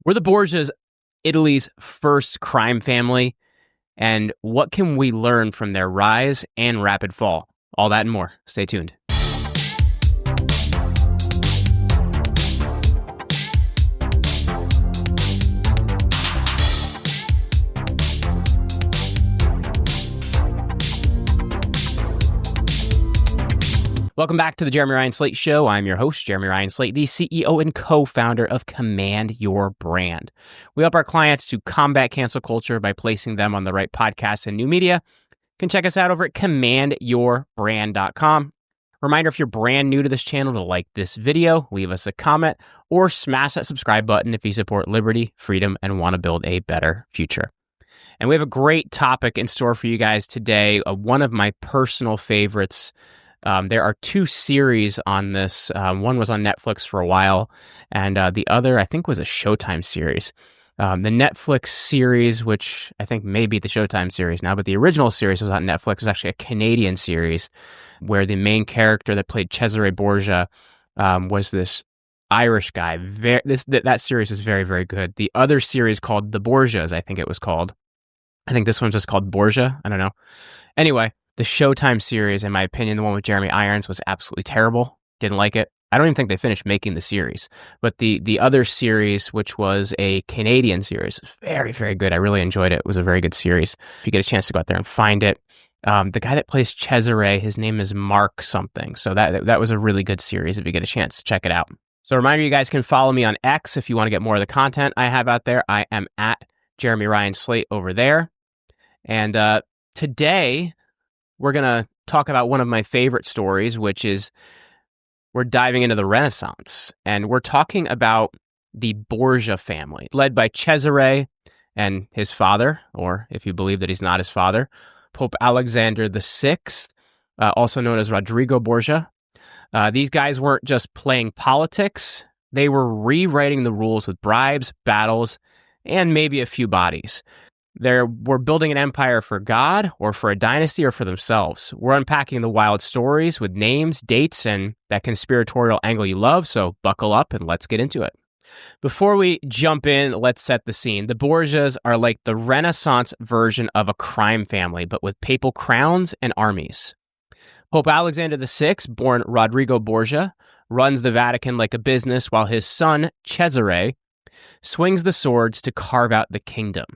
We're the Borgias, Italy's first crime family, and what can we learn from their rise and rapid fall? All that and more. Stay tuned. Welcome back to the Jeremy Ryan Slate Show. I'm your host, Jeremy Ryan Slate, the CEO and co-founder of Command Your Brand. We help our clients to combat cancel culture by placing them on the right podcasts and new media. You can check us out over at commandyourbrand.com. Reminder, if you're brand new to this channel, to like this video, leave us a comment, or smash that subscribe button if you support liberty, freedom, and want to build a better future. And we have a great topic in store for you guys today, one of my personal favorites. There are two series on this. One was on Netflix for a while, and the other, I think, was a Showtime series. The Netflix series, which I think may be the Showtime series now, but the original series was on Netflix. It was actually a Canadian series where the main character that played Cesare Borgia was this Irish guy. That series was very, very good. The other series called The Borgias, I think it was called. I think this one's just called Borgia. I don't know. Anyway, the Showtime series, in my opinion, the one with Jeremy Irons, was absolutely terrible. Didn't like it. I don't even think they finished making the series. But the other series, which was a Canadian series, was very, very good. I really enjoyed it. It was a very good series. If you get a chance to go out there and find it. The guy that plays Cesare, his name is Mark something. So that was a really good series if you get a chance to check it out. So a reminder, you guys can follow me on X if you want to get more of the content I have out there. I am at Jeremy Ryan Slate over there. And today, we're going to talk about one of my favorite stories, which is we're diving into the Renaissance. And we're talking about the Borgia family, led by Cesare and his father, or if you believe that he's not his father, Pope Alexander VI, also known as Rodrigo Borgia. These guys weren't just playing politics. They were rewriting the rules with bribes, battles, and maybe a few bodies. They were building an empire for God, or for a dynasty, or for themselves. We're unpacking the wild stories with names, dates, and that conspiratorial angle you love, so buckle up and let's get into it. Before we jump in, let's set the scene. The Borgias are like the Renaissance version of a crime family, but with papal crowns and armies. Pope Alexander VI, born Rodrigo Borgia, runs the Vatican like a business, while his son, Cesare, swings the swords to carve out the kingdom.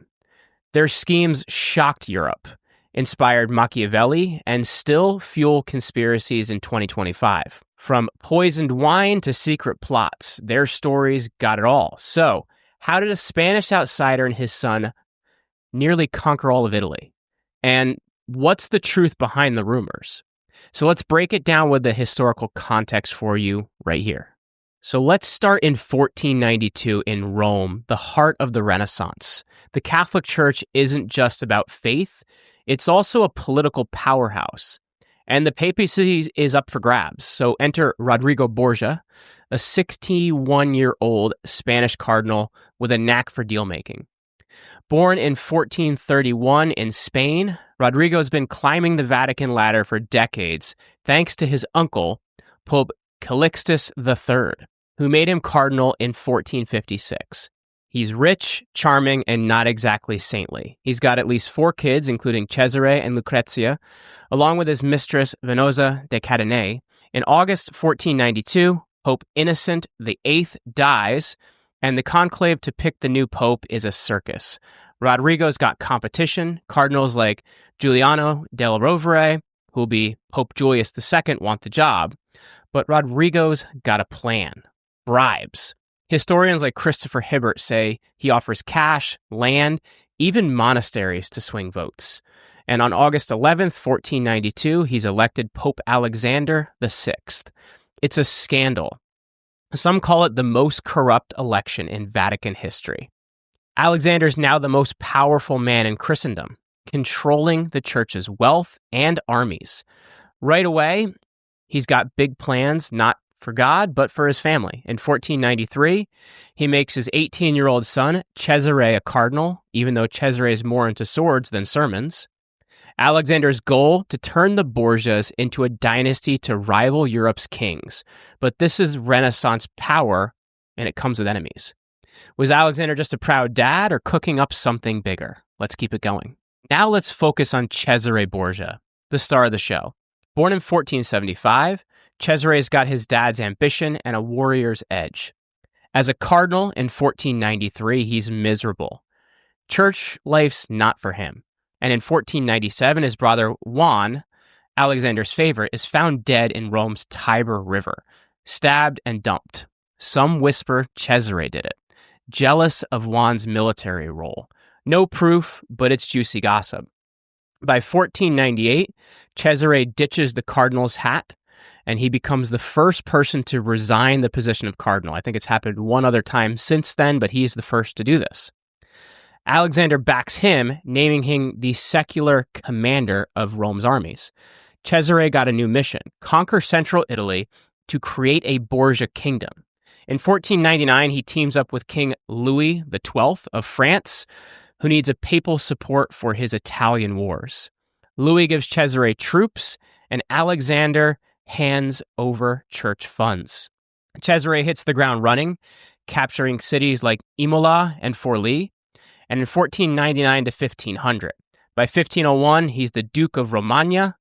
Their schemes shocked Europe, inspired Machiavelli, and still fuel conspiracies in 2025. From poisoned wine to secret plots, their stories got it all. So, how did a Spanish outsider and his son nearly conquer all of Italy? And what's the truth behind the rumors? So let's break it down with the historical context for you right here. So let's start in 1492 in Rome, the heart of the Renaissance. The Catholic Church isn't just about faith, it's also a political powerhouse. And the papacy is up for grabs. So enter Rodrigo Borgia, a 61-year-old Spanish cardinal with a knack for deal-making. Born in 1431 in Spain, Rodrigo has been climbing the Vatican ladder for decades, thanks to his uncle, Pope Calixtus III, who made him cardinal in 1456. He's rich, charming, and not exactly saintly. He's got at least 4 kids, including Cesare and Lucrezia, along with his mistress, Venosa de Cadenet. In August 1492, Pope Innocent VIII dies, and the conclave to pick the new pope is a circus. Rodrigo's got competition. Cardinals like Giuliano del Rovere, who'll be Pope Julius II, want the job. But Rodrigo's got a plan. Bribes. Historians like Christopher Hibbert say he offers cash, land, even monasteries to swing votes. And on August 11th, 1492, he's elected Pope Alexander VI. It's a scandal. Some call it the most corrupt election in Vatican history. Alexander's now the most powerful man in Christendom, controlling the church's wealth and armies. Right away, he's got big plans, not for God, but for his family. In 1493, he makes his 18-year-old son, Cesare, a cardinal, even though Cesare is more into swords than sermons. Alexander's goal, to turn the Borgias into a dynasty to rival Europe's kings. But this is Renaissance power, and it comes with enemies. Was Alexander just a proud dad or cooking up something bigger? Let's keep it going. Now let's focus on Cesare Borgia, the star of the show. Born in 1475, Cesare's got his dad's ambition and a warrior's edge. As a cardinal in 1493, he's miserable. Church life's not for him. And in 1497, his brother Juan, Alexander's favorite, is found dead in Rome's Tiber River, stabbed and dumped. Some whisper Cesare did it, jealous of Juan's military role. No proof, but it's juicy gossip. By 1498, Cesare ditches the cardinal's hat, and he becomes the first person to resign the position of cardinal. I think it's happened one other time since then, but he's the first to do this. Alexander backs him, naming him the secular commander of Rome's armies. Cesare got a new mission: conquer central Italy to create a Borgia kingdom. In 1499, he teams up with King Louis XII of France, who needs a papal support for his Italian wars. Louis gives Cesare troops, and Alexander hands over church funds. Cesare hits the ground running, capturing cities like Imola and Forlì, and in 1499 to 1500. By 1501, he's the Duke of Romagna,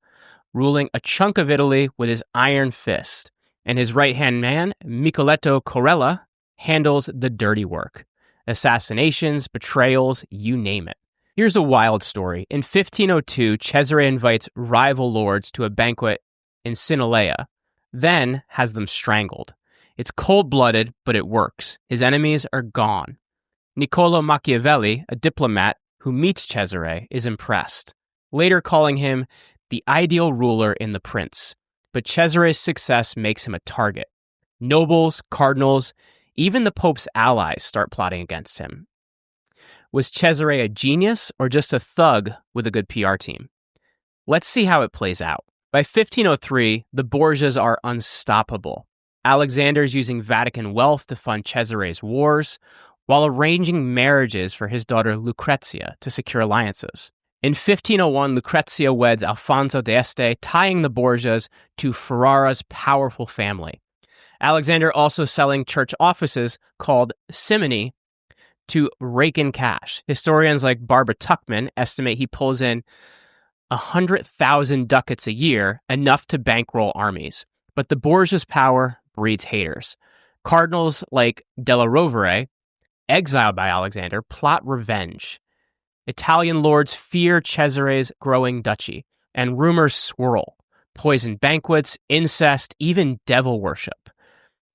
ruling a chunk of Italy with his iron fist, and his right-hand man, Micheletto Corella, handles the dirty work. Assassinations, betrayals, you name it. Here's a wild story. In 1502, Cesare invites rival lords to a banquet in Sinalea, then has them strangled. It's cold-blooded, but it works. His enemies are gone. Niccolo Machiavelli, a diplomat who meets Cesare, is impressed, later calling him the ideal ruler in the prince. But Cesare's success makes him a target. Nobles, cardinals, even the Pope's allies start plotting against him. Was Cesare a genius or just a thug with a good PR team? Let's see how it plays out. By 1503, the Borgias are unstoppable. Alexander's using Vatican wealth to fund Cesare's wars, while arranging marriages for his daughter Lucrezia to secure alliances. In 1501, Lucrezia weds Alfonso d'Este, tying the Borgias to Ferrara's powerful family. Alexander also selling church offices called simony to rake in cash. Historians like Barbara Tuchman estimate he pulls in 100,000 ducats a year, enough to bankroll armies. But the Borgias' power breeds haters. Cardinals like Della Rovere, exiled by Alexander, plot revenge. Italian lords fear Cesare's growing duchy, and rumors swirl. Poisoned banquets, incest, even devil worship.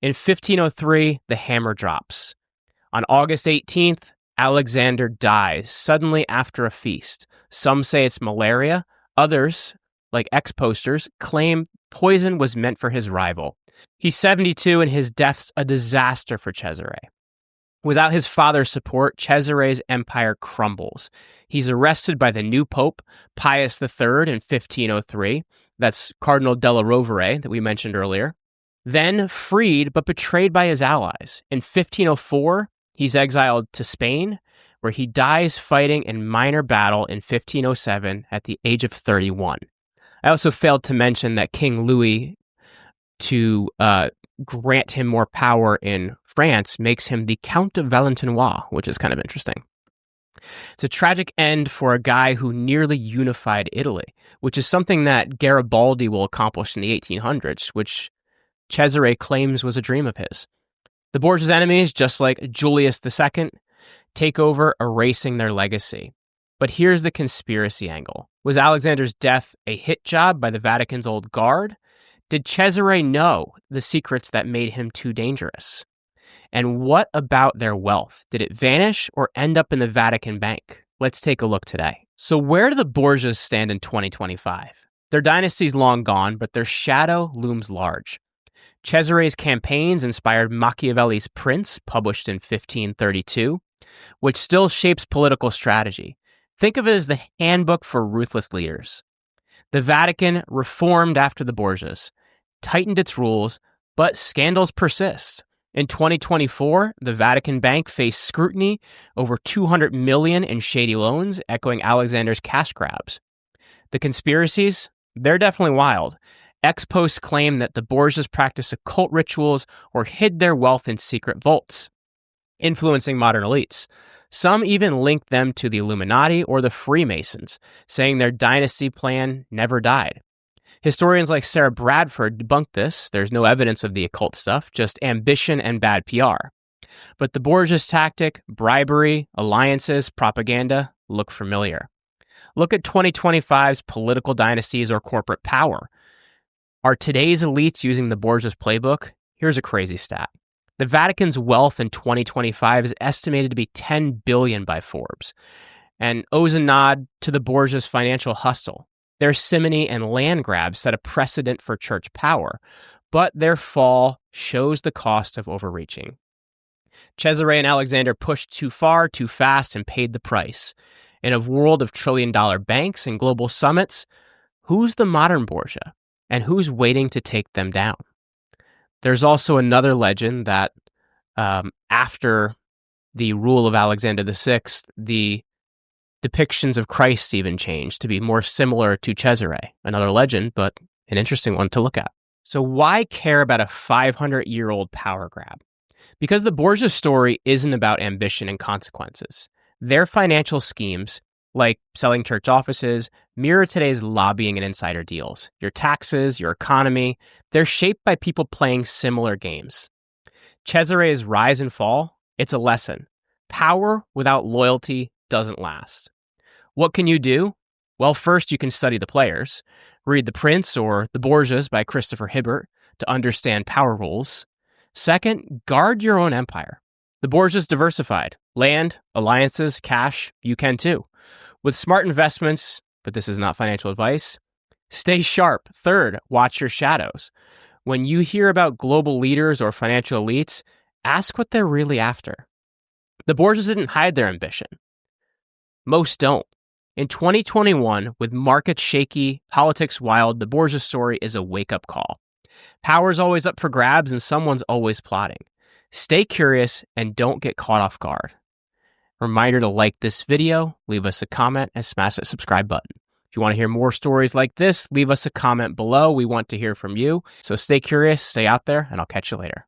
In 1503, the hammer drops. On August 18th, Alexander dies suddenly after a feast. Some say it's malaria. Others, like ex-posters, claim poison was meant for his rival. He's 72 and his death's a disaster for Cesare. Without his father's support, Cesare's empire crumbles. He's arrested by the new pope, Pius III, in 1503. That's Cardinal Della Rovere that we mentioned earlier. Then freed but betrayed by his allies. In 1504, he's exiled to Spain, where he dies fighting in minor battle in 1507 at the age of 31. I also failed to mention that King Louis, to grant him more power in France, makes him the Count of Valentinois, which is kind of interesting. It's a tragic end for a guy who nearly unified Italy, which is something that Garibaldi will accomplish in the 1800s, which Cesare claims was a dream of his. The Borgias' enemies, just like Julius II, take over, erasing their legacy. But here's the conspiracy angle. Was Alexander's death a hit job by the Vatican's old guard? Did Cesare know the secrets that made him too dangerous? And what about their wealth? Did it vanish or end up in the Vatican bank? Let's take a look today. So where do the Borgias stand in 2025? Their dynasty's long gone, but their shadow looms large. Cesare's campaigns inspired Machiavelli's Prince, published in 1532, which still shapes political strategy. Think of it as the handbook for ruthless leaders. The Vatican reformed after the Borgias, tightened its rules, but scandals persist. In 2024, the Vatican Bank faced scrutiny over $200 million in shady loans, echoing Alexander's cash grabs. The conspiracies, they're definitely wild. Ex-posts claim that the Borgias practiced occult rituals or hid their wealth in secret vaults. influencing modern elites. Some even link them to the Illuminati or the Freemasons, saying their dynasty plan never died. Historians like Sarah Bradford debunk this. There's no evidence of the occult stuff, just ambition and bad PR. But the Borgias tactic, bribery, alliances, propaganda look familiar. Look at 2025's political dynasties or corporate power. Are today's elites using the Borgias playbook? Here's a crazy stat. The Vatican's wealth in 2025 is estimated to be $10 billion by Forbes, and owes a nod to the Borgias' financial hustle. Their simony and land grabs set a precedent for church power, but their fall shows the cost of overreaching. Cesare and Alexander pushed too far, too fast, and paid the price. In a world of trillion-dollar banks and global summits, who's the modern Borgia, and who's waiting to take them down? There's also another legend that after the rule of Alexander VI, the depictions of Christ even changed to be more similar to Cesare. Another legend, but an interesting one to look at. So why care about a 500-year-old power grab? Because the Borgia story isn't about ambition and consequences. Their financial schemes, like selling church offices, mirror today's lobbying and insider deals. Your taxes, your economy, they're shaped by people playing similar games. Cesare's rise and fall, it's a lesson. Power without loyalty doesn't last. What can you do? Well, first you can study the players. Read The Prince or The Borgias by Christopher Hibbert to understand power rules. Second, guard your own empire. The Borgias diversified. Land, alliances, cash, you can too. With smart investments, but this is not financial advice, stay sharp. Third, watch your shadows. When you hear about global leaders or financial elites, ask what they're really after. The Borgias didn't hide their ambition. Most don't. In 2021, with markets shaky, politics wild, the Borgia story is a wake-up call. Power's always up for grabs and someone's always plotting. Stay curious and don't get caught off guard. Reminder to like this video, leave us a comment, and smash that subscribe button. If you want to hear more stories like this, leave us a comment below. We want to hear from you. So stay curious, stay out there, and I'll catch you later.